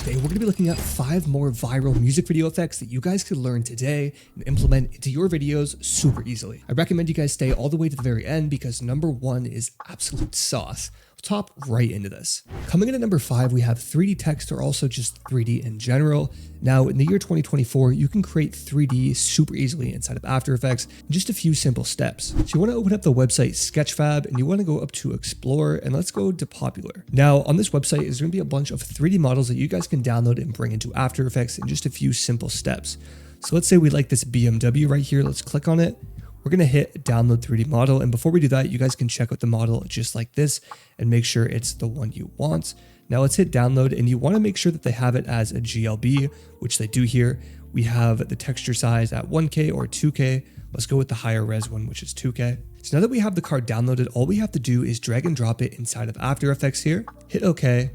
Today, we're going to be looking at 5 more viral music video effects that you guys could learn today and implement into your videos super easily. I recommend you guys stay all the way to the very end because number 1 is absolute sauce. We'll hop right into this. Coming in at number 5, we have 3D text, or also just 3D in general. Now, in the year 2024, you can create 3D super easily inside of After Effects in just a few simple steps. So you want to open up the website Sketchfab and you want to go up to Explore, and let's go to Popular. Now, on this website is going to be a bunch of 3D models that you guys can download and bring into After Effects in just a few simple steps. So let's say we like this BMW right here. Let's click on it. We're going to hit download 3D model. And before we do that, you guys can check out the model just like this and make sure it's the one you want. Now let's hit download, and you want to make sure that they have it as a GLB, which they do here. We have the texture size at 1K or 2K. Let's go with the higher res one, which is 2K. So now that we have the card downloaded, all we have to do is drag and drop it inside of After Effects here, hit OK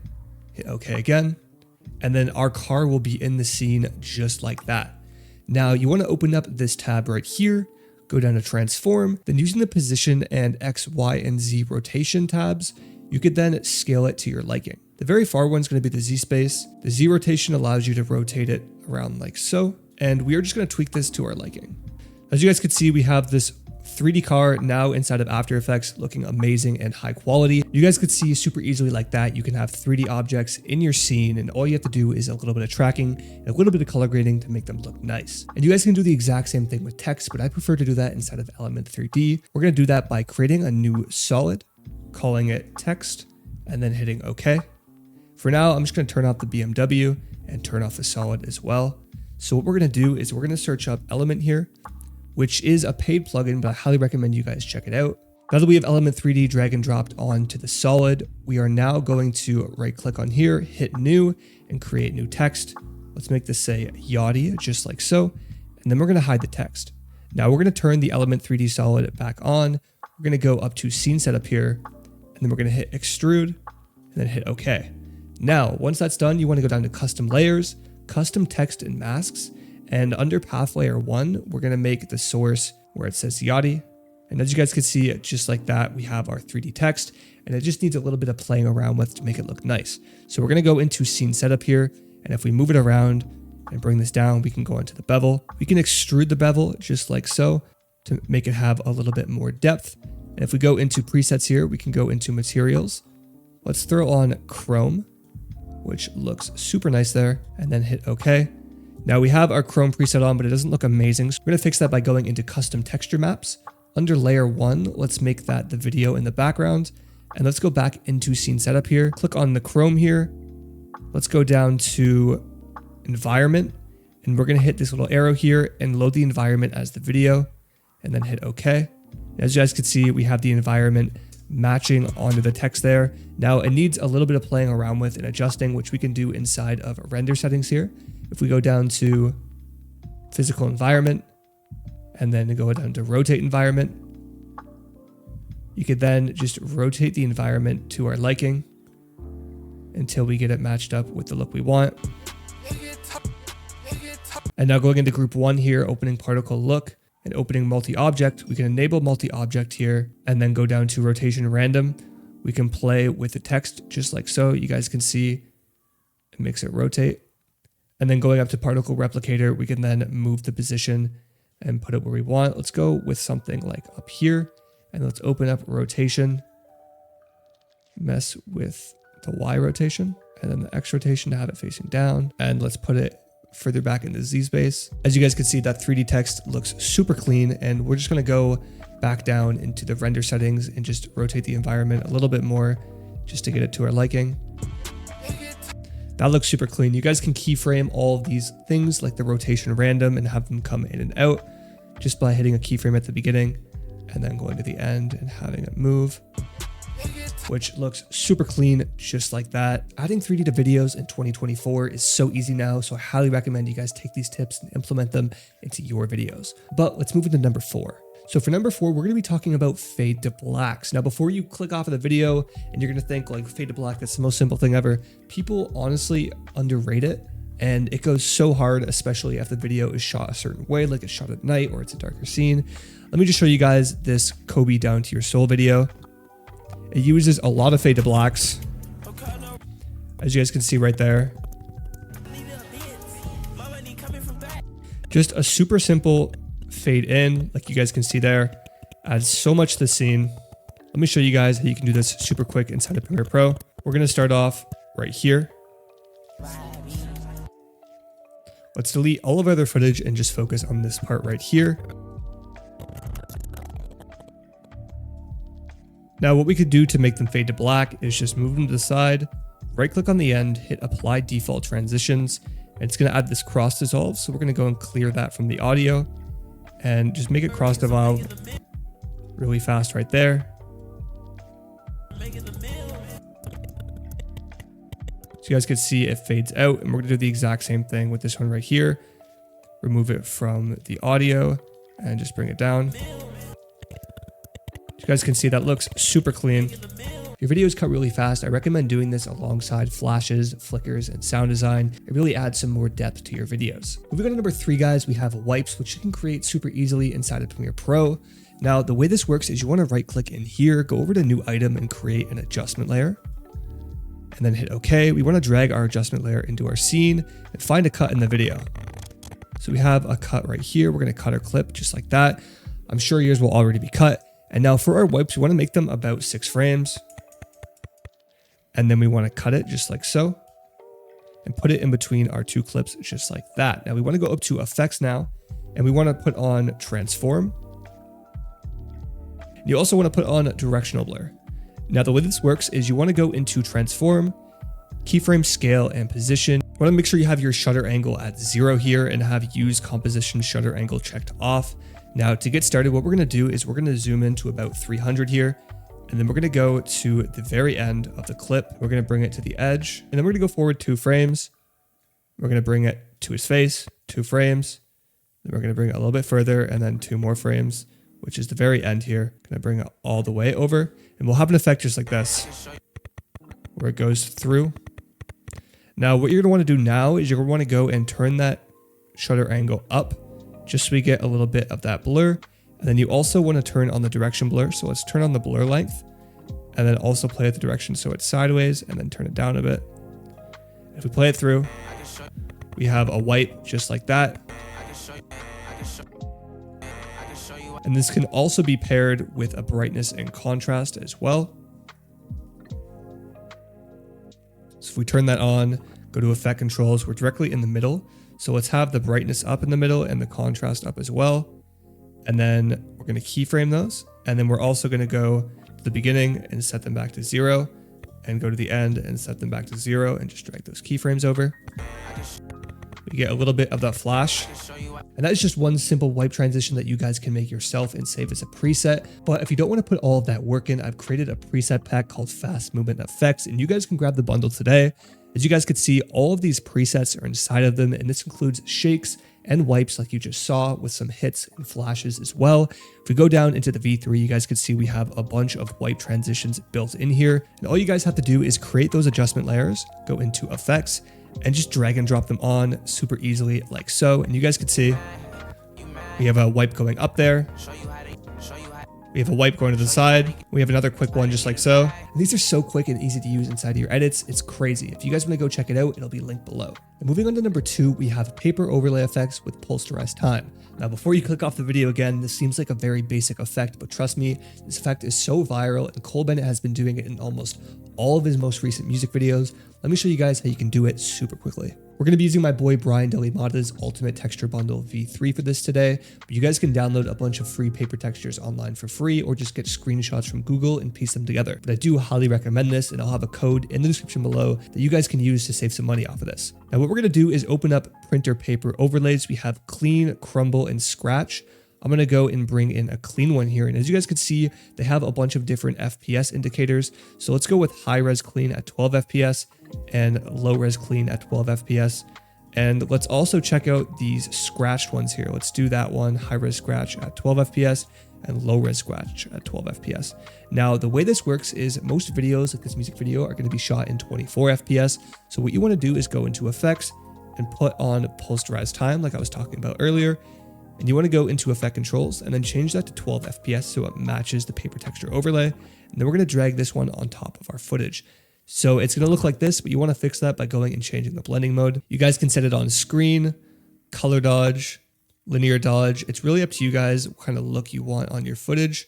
again, and then our car will be in the scene just like that. Now you want to open up this tab right here, go down to transform, then using the position and X, Y, and Z rotation tabs, you could then scale it to your liking. The very far one is going to be the Z space. The Z rotation allows you to rotate it around like so, and we are just going to tweak this to our liking. As you guys can see, we have this 3D car now inside of After Effects looking amazing and high quality. You guys could see super easily like that. You can have 3D objects in your scene, and all you have to do is a little bit of tracking and a little bit of color grading to make them look nice. And you guys can do the exact same thing with text, but I prefer to do that inside of Element 3D. We're going to do that by creating a new solid, calling it text, and then hitting OK. For now, I'm just going to turn off the BMW and turn off the solid as well. So what we're going to do is we're going to search up Element here, which is a paid plugin, but I highly recommend you guys check it out. Now that we have Element 3D drag and dropped onto the solid, we are now going to right click on here, hit new, and create new text. Let's make this say Yachty, just like so. And then we're going to hide the text. Now we're going to turn the Element 3D solid back on. We're going to go up to scene setup here, and then we're going to hit extrude and then hit OK. Now, once that's done, you want to go down to custom layers, custom text and masks. And under path layer 1, we're going to make the source where it says Yachty. And as you guys can see, just like that, we have our 3D text, and it just needs a little bit of playing around with to make it look nice. So we're going to go into scene setup here. And if we move it around and bring this down, we can go into the bevel. We can extrude the bevel just like so to make it have a little bit more depth. And if we go into presets here, we can go into materials. Let's throw on chrome, which looks super nice there, and then hit OK. Now we have our chrome preset on, but it doesn't look amazing. So we're going to fix that by going into custom texture maps. Under layer 1, let's make that the video in the background. And let's go back into scene setup here. Click on the chrome here. Let's go down to environment, and we're going to hit this little arrow here and load the environment as the video, and then hit OK. As you guys can see, we have the environment matching onto the text there. Now it needs a little bit of playing around with and adjusting, which we can do inside of render settings here. If we go down to physical environment and then go down to rotate environment, you could then just rotate the environment to our liking until we get it matched up with the look we want. And now going into group 1 here, opening particle look and opening multi-object, we can enable multi-object here and then go down to rotation random. We can play with the text just like so. You guys can see it makes it rotate. And then going up to particle replicator, we can then move the position and put it where we want. Let's go with something like up here, and let's open up rotation, mess with the Y rotation, and then the X rotation to have it facing down. And let's put it further back in the Z space. As you guys can see, that 3D text looks super clean, and we're just gonna go back down into the render settings and just rotate the environment a little bit more just to get it to our liking. That looks super clean. You guys can keyframe all of these things like the rotation random and have them come in and out just by hitting a keyframe at the beginning and then going to the end and having it move, which looks super clean just like that. Adding 3D to videos in 2024 is so easy now, so I highly recommend you guys take these tips and implement them into your videos. But let's move into number 4. So for number 4, we're going to be talking about fade to blacks. Now, before you click off of the video and you're going to think like fade to black, that's the most simple thing ever, people honestly underrate it. And it goes so hard, especially if the video is shot a certain way, like it's shot at night or it's a darker scene. Let me just show you guys this Kobe Down to Your Soul video. It uses a lot of fade to blacks, as you guys can see right there. Just a super simple fade in, like you guys can see there, adds so much to the scene. Let me show you guys how you can do this super quick inside of Premiere Pro. We're going to start off right here. Let's delete all of our other footage and just focus on this part right here. Now what we could do to make them fade to black is just move them to the side, right click on the end, hit apply default transitions, and it's going to add this cross dissolve. So we're going to go and clear that from the audio and just make it cross dissolve really fast right there. So you guys can see it fades out, and we're going to do the exact same thing with this one right here. Remove it from the audio and just bring it down. You guys can see that looks super clean. If your video is cut really fast, I recommend doing this alongside flashes, flickers, and sound design. It really adds some more depth to your videos. Moving on to number 3, guys, we have wipes, which you can create super easily inside of Premiere Pro. Now, the way this works is you want to right click in here, go over to new item and create an adjustment layer, and then hit OK. We want to drag our adjustment layer into our scene and find a cut in the video. So we have a cut right here. We're going to cut our clip just like that. I'm sure yours will already be cut. And now for our wipes, we want to make them about 6 frames. And then we want to cut it just like so and put it in between our 2 clips just like that. Now we want to go up to effects now, and we want to put on transform. You also want to put on directional blur. Now the way this works is you want to go into transform, keyframe scale, and position. You want to make sure you have your shutter angle at 0 here and have use composition shutter angle checked off. Now to get started, what we're going to do is we're going to zoom in to about 300 here, and then we're going to go to the very end of the clip. We're going to bring it to the edge, and then we're going to go forward 2 frames. We're going to bring it to his face, 2 frames. Then we're going to bring it a little bit further, and then 2 more frames, which is the very end here. Going to bring it all the way over, and we'll have an effect just like this, where it goes through. Now what you're going to want to do now is you're going to want to go and turn that shutter angle up, just so we get a little bit of that blur. And then you also want to turn on the direction blur. So let's turn on the blur length, and then also play it the direction so it's sideways, and then turn it down a bit. If we play it through, we have a wipe just like that. And this can also be paired with a brightness and contrast as well. So if we turn that on, go to effect controls, we're directly in the middle. So let's have the brightness up in the middle and the contrast up as well. And then we're going to keyframe those. And then we're also going to go to the beginning and set them back to 0, and go to the end and set them back to 0, and just drag those keyframes over. We get a little bit of that flash. And that is just one simple wipe transition that you guys can make yourself and save as a preset. But if you don't want to put all of that work in, I've created a preset pack called Fast Movement Effects, and you guys can grab the bundle today. As you guys could see, all of these presets are inside of them, and this includes shakes and wipes like you just saw, with some hits and flashes as well. If we go down into the V3, you guys can see we have a bunch of wipe transitions built in here. And all you guys have to do is create those adjustment layers, go into effects, and just drag and drop them on super easily like so. And you guys can see we have a wipe going up there. We have a wipe going to the side. We have another quick one just like so. And these are so quick and easy to use inside of your edits. It's crazy. If you guys want to go check it out, it'll be linked below. And moving on to number 2, we have paper overlay effects with posterized time. Now, before you click off the video again, this seems like a very basic effect, but trust me, this effect is so viral, and Cole Bennett has been doing it in almost all of his most recent music videos. Let me show you guys how you can do it super quickly. We're going to be using my boy Brian Delimata's Ultimate Texture Bundle V3 for this today, but you guys can download a bunch of free paper textures online for free, or just get screenshots from Google and piece them together. But I do highly recommend this, and I'll have a code in the description below that you guys can use to save some money off of this. Now what we're going to do is open up printer paper overlays. We have clean, crumble, and scratch. I'm going to go and bring in a clean one here. And as you guys can see, they have a bunch of different FPS indicators. So let's go with high res clean at 12 FPS and low res clean at 12 FPS. And let's also check out these scratched ones here. Let's do that one, high res scratch at 12 FPS and low res scratch at 12 FPS. Now, the way this works is most videos like this music video are going to be shot in 24 FPS. So what you want to do is go into effects and put on posterized time, like I was talking about earlier. And you want to go into effect controls and then change that to 12 FPS so it matches the paper texture overlay. And then we're going to drag this one on top of our footage. So it's going to look like this, but you want to fix that by going and changing the blending mode. You guys can set it on screen, color dodge, linear dodge. It's really up to you guys what kind of look you want on your footage.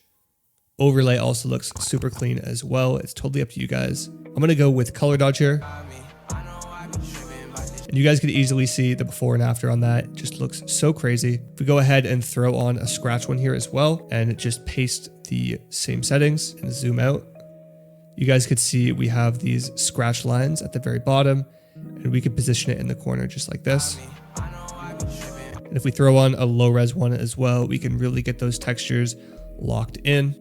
Overlay also looks super clean as well. It's totally up to you guys. I'm going to go with color dodge here. And you guys can easily see the before and after on that. It just looks so crazy. If we go ahead and throw on a scratch one here as well, and just paste the same settings and zoom out, you guys could see we have these scratch lines at the very bottom, and we could position it in the corner just like this. And if we throw on a low res one as well, we can really get those textures locked in.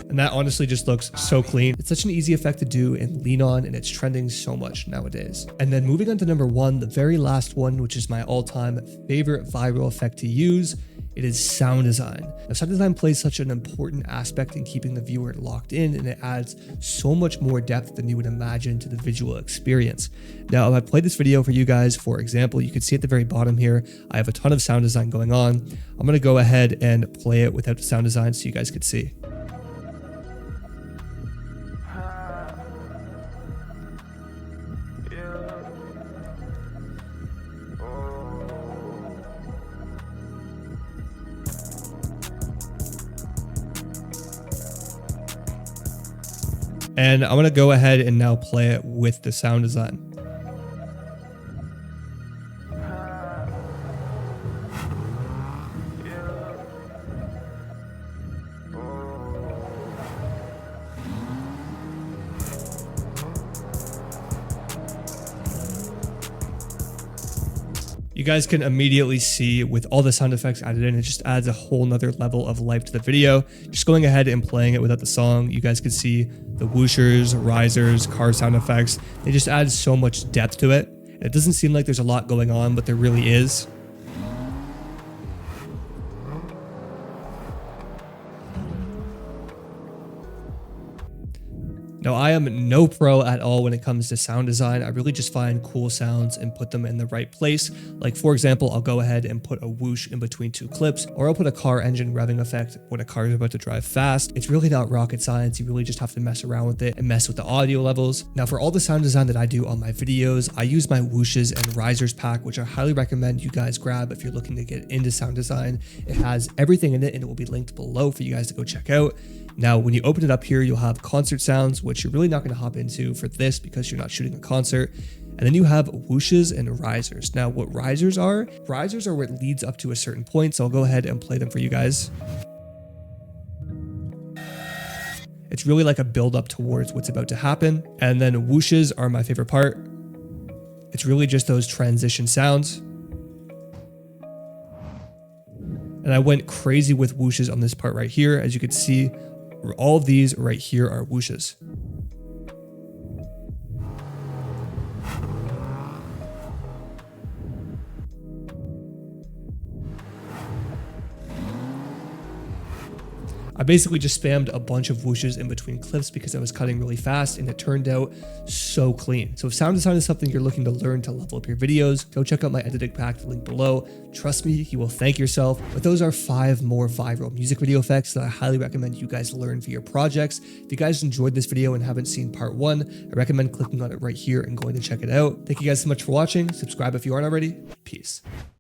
And that honestly just looks so clean. It's such an easy effect to do and lean on, and it's trending so much nowadays. And then moving on to number one, the very last one, which is my all-time favorite viral effect to use. It is sound design. Now, sound design plays such an important aspect in keeping the viewer locked in, and it adds so much more depth than you would imagine to the visual experience. Now, if I play this video for you guys, for example, you can see at the very bottom here, I have a ton of sound design going on. I'm gonna go ahead and play it without the sound design so you guys could see. And I'm going to go ahead and now play it with the sound design. You guys can immediately see with all the sound effects added in, it just adds a whole nother level of life to the video. Just going ahead and playing it without the song, you guys can see the whooshers, risers, car sound effects. They just add so much depth to it. It doesn't seem like there's a lot going on, but there really is. Now, I am no pro at all when it comes to sound design. I really just find cool sounds and put them in the right place. Like, for example, I'll go ahead and put a whoosh in between two clips, or I'll put a car engine revving effect when a car is about to drive fast. It's really not rocket science. You really just have to mess around with it and mess with the audio levels. Now, for all the sound design that I do on my videos, I use my whooshes and risers pack, which I highly recommend you guys grab if you're looking to get into sound design. It has everything in it, and it will be linked below for you guys to go check out. Now, when you open it up here, you'll have concert sounds, which you're really not going to hop into for this because you're not shooting a concert. And then you have whooshes and risers. Now, what risers are what leads up to a certain point. So I'll go ahead and play them for you guys. It's really like a build up towards what's about to happen. And then whooshes are my favorite part. It's really just those transition sounds. And I went crazy with whooshes on this part right here. As you can see, all of these right here are whooshes. I basically just spammed a bunch of whooshes in between clips because I was cutting really fast, and it turned out so clean. So if sound design is something you're looking to learn to level up your videos, go check out my editing pack, link below. Trust me, you will thank yourself. But those are 5 more viral music video effects that I highly recommend you guys learn for your projects. If you guys enjoyed this video and haven't seen part 1, I recommend clicking on it right here and going to check it out. Thank you guys so much for watching. Subscribe if you aren't already. Peace.